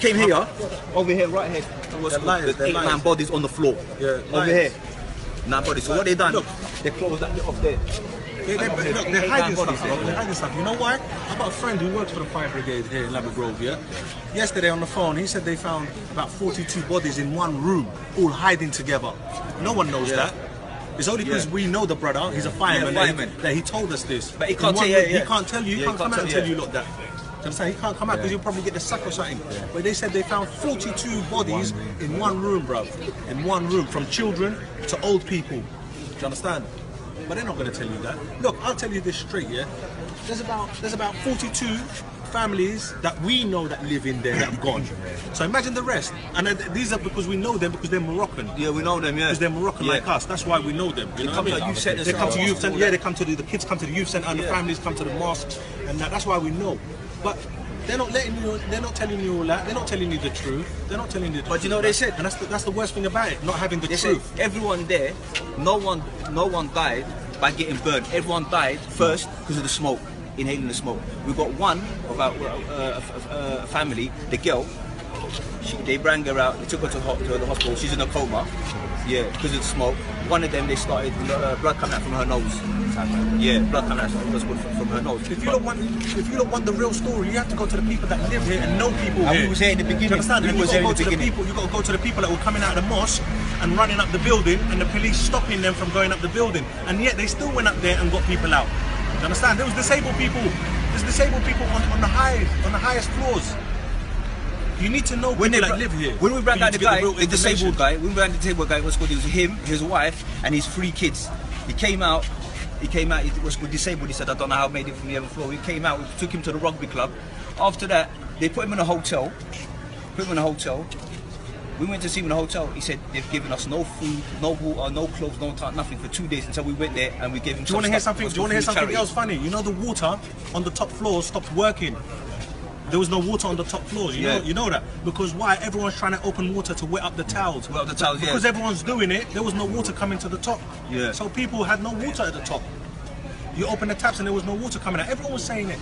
came here, over here, right here. There's 8, 9 bodies on the floor. Yeah, over here. 9 bodies. So what they done? Look, they closed that bit off there. Look, they're hiding stuff, bro. They're hiding stuff. You know why? I've got a friend who works for the fire brigade here in Lavender Grove, yeah? Yesterday on the phone, he said they found about 42 bodies in one room, all hiding together. No one knows that. It's only because we know the brother, he's a fireman, that he told us this. But he can't tell you. He can't tell you, he can't come out and tell you, look, that. He can't come out because he'll probably get the sack or something. But they said they found 42 bodies in one room, bro. In one room, from children to old people. Do you understand? But they're not going to tell you that. Look, I'll tell you this straight, yeah? There's about 42 families that we know that live in there that have gone. So imagine the rest. And these are because we know them because they're Moroccan. Yeah, we know them, yeah. Because they're Moroccan like us. That's why we know them. You know what I mean? Youth centers. They come to youth centers. Yeah, they come to the kids come to the youth center and the families come to the mosques. And that's why we know. But they're not letting you. They're not telling you all that. They're not telling you the truth. They're not telling you. The but you know what they said, and that's the worst thing about it. Not having the truth. Said, everyone there, no one died by getting burned. Everyone died first because of the smoke, inhaling the smoke. We got one of our family, the girl. They brought her out. They took her to the hospital. She's in a coma. Yeah, because of the smoke. One of them, they started blood coming out from her nose. Yeah, blood coming out from her nose. If you don't want the real story, you have to go to the people that live here and know people here. We was here in the beginning. Do you understand? You got to go to the people that were coming out of the mosque and running up the building, and the police stopping them from going up the building, and yet they still went up there and got people out. Do you understand? There was disabled people. There's disabled people on the highest floors. You need to know when they live here. When we brought down the disabled guy, what's called, it was him, his wife, and his 3 kids. He came out, he was disabled. He said, I don't know how I made it from the other floor. He came out, we took him to the rugby club. After that, they put him in a hotel. We went to see him in a hotel. He said they've given us no food, no water, no clothes, nothing for 2 days until we went there and we gave him. Do you want to hear something? Do you want to hear something else funny? You know, the water on the top floor stopped working. There was no water on the top floors. You know that, because why? Everyone's trying to open water to wet up the towels. Because everyone's doing it. There was no water coming to the top. Yeah. So people had no water at the top. You open the taps and there was no water coming out. Everyone was saying it.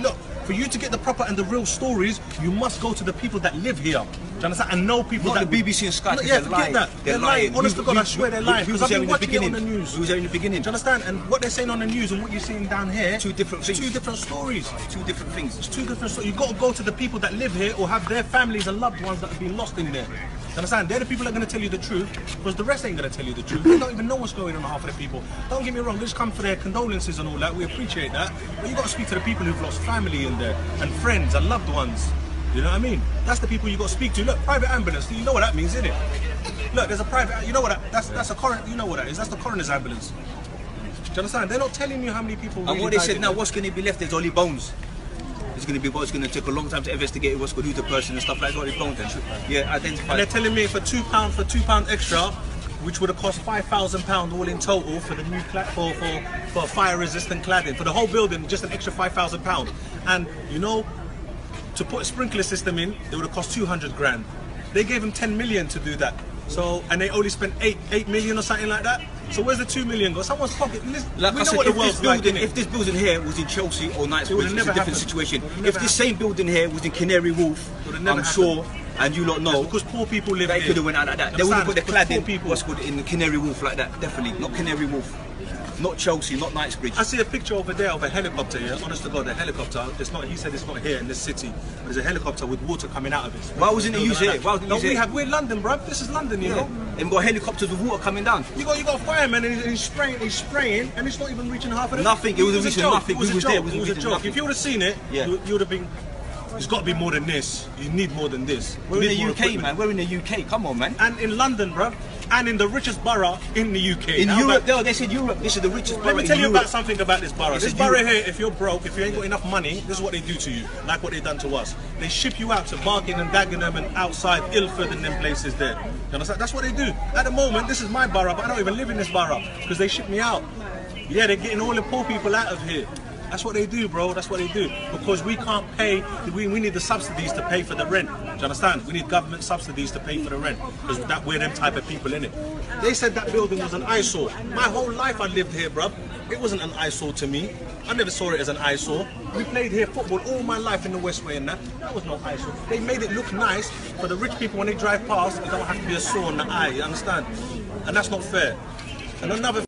Look, for you to get the proper and the real stories, you must go to the people that live here. Do you understand? And know people not the BBC and Sky. Yeah, forget that. They're lying. Honest to God, I swear they're lying. Because I've been watching it on the news. We was there in the beginning. Do you understand? And what they're saying on the news and what you're seeing down here, two different things. 2 different stories. 2 different things. It's 2 different stories. You've got to go to the people that live here or have their families and loved ones that have been lost in there. You understand? They're the people that are going to tell you the truth, because the rest ain't going to tell you the truth. They don't even know what's going on, half of the people. Don't get me wrong, they just come for their condolences and all that. We appreciate that. But you got to speak to the people who've lost family in there, and friends and loved ones. You know what I mean? That's the people you got to speak to. Look, private ambulance, you know what that means, isn't it? Look, there's a private, you know what that's a coroner, you know what that is? That's the coroner's ambulance. Do you understand? They're not telling you how many people really and what they said now, what's going to be left? There's only bones. It's going to take a long time to investigate what's going to do the person and stuff like that. What bones then? Yeah, identify. And they're telling me for £2 extra, which would have cost £5,000 all in total for the new for fire-resistant cladding for the whole building, just an extra £5,000. And you know, to put a sprinkler system in, it would have cost 200 grand. They gave them 10 million to do that. So, and they only spent 8 million or something like that. So where's the 2 million go? Someone's pocket. Like we know what the world's like. If this building here was in Chelsea or Knightsbridge, it's a different situation. If this same building here was in Canary Wharf, I'm sure, and you lot know, because poor people live here. They could have went out like that. They would have put the cladding what's called in Canary Wharf like that. Definitely not Canary Wharf. Not Chelsea, not Knightsbridge. I see a picture over there of a helicopter here. Honest to God, a helicopter. It's not. He said it's not here in this city. But there's a helicopter with water coming out of it. Why wasn't it used here? We're London, bruv. This is London, you know. And got helicopters with water coming down. You got a fireman and he's spraying, and it's not even reaching half of it. Nothing. It was a joke. Nothing. It was a joke. If you would have seen it, you would have been. It's got to be more than this. You need more than this. We're in the UK, man. We're in the UK. Come on, man. And in London, bruv. And in the richest borough in the UK. In Europe, they said Europe. This is the richest borough. Let me tell you about something about this borough. This borough here, if you're broke, if you ain't got enough money, this is what they do to you. Like what they done to us. They ship you out to Barking and Dagenham and outside Ilford and them places there. You understand? That's what they do. At the moment, this is my borough, but I don't even live in this borough because they ship me out. Yeah, they're getting all the poor people out of here. That's what they do, bro. That's what they do. Because we can't pay, we need the subsidies to pay for the rent. you understand? We need government subsidies to pay for the rent, because we're them type of people, innit? They said that building was an eyesore. My whole life I lived here, bruv. It wasn't an eyesore to me. I never saw it as an eyesore. We played here football all my life in the Westway and that. That was no eyesore. They made it look nice for the rich people when they drive past. It don't have to be a sore on the eye, you understand? And that's not fair. And another